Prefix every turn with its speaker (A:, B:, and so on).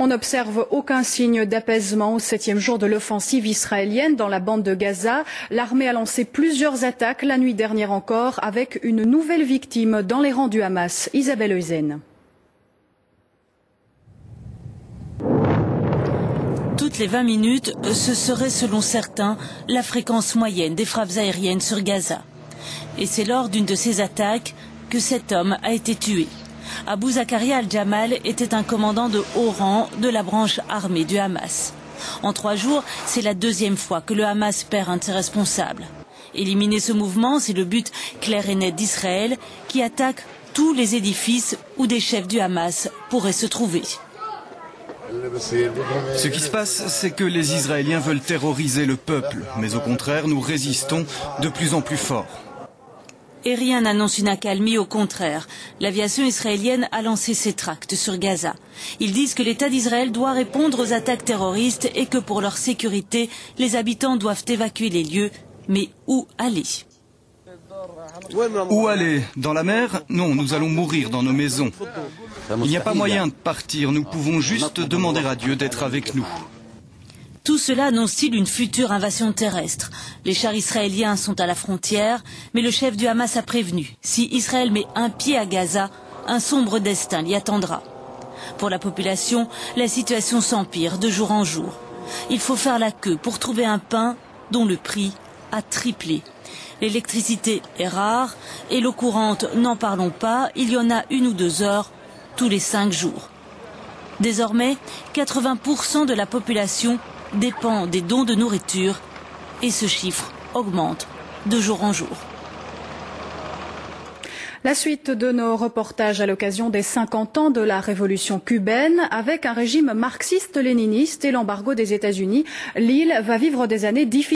A: On n'observe aucun signe d'apaisement au 7e jour de l'offensive israélienne dans la bande de Gaza. L'armée a lancé plusieurs attaques la nuit dernière encore, avec une nouvelle victime dans les rangs du Hamas. Isabelle Eusen.
B: Toutes les 20 minutes, ce serait selon certains la fréquence moyenne des frappes aériennes sur Gaza. Et c'est lors d'une de ces attaques que cet homme a été tué. Abou Zakaria al-Jamal était un commandant de haut rang de la branche armée du Hamas. En 3 jours, c'est la 2e fois que le Hamas perd un de ses responsables. Éliminer ce mouvement, c'est le but clair et net d'Israël, qui attaque tous les édifices où des chefs du Hamas pourraient se trouver.
C: Ce qui se passe, c'est que les Israéliens veulent terroriser le peuple, mais au contraire, nous résistons de plus en plus fort.
B: Et rien n'annonce une accalmie, au contraire. L'aviation israélienne a lancé ses tracts sur Gaza. Ils disent que l'État d'Israël doit répondre aux attaques terroristes et que pour leur sécurité, les habitants doivent évacuer les lieux. Mais où aller?
C: Où aller? Dans la mer? Non, nous allons mourir dans nos maisons. Il n'y a pas moyen de partir, nous pouvons juste demander à Dieu d'être avec nous.
B: Tout cela annonce-t-il une future invasion terrestre? Les chars israéliens sont à la frontière, mais le chef du Hamas a prévenu. Si Israël met un pied à Gaza, un sombre destin l'y attendra. Pour la population, la situation s'empire de jour en jour. Il faut faire la queue pour trouver un pain dont le prix a triplé. L'électricité est rare et l'eau courante, n'en parlons pas, il y en a 1 ou 2 heures tous les 5 jours. Désormais, 80% de la population dépend des dons de nourriture et ce chiffre augmente de jour en jour.
A: La suite de nos reportages à l'occasion des 50 ans de la révolution cubaine. Avec un régime marxiste-léniniste et l'embargo des États-Unis, l'île va vivre des années difficiles.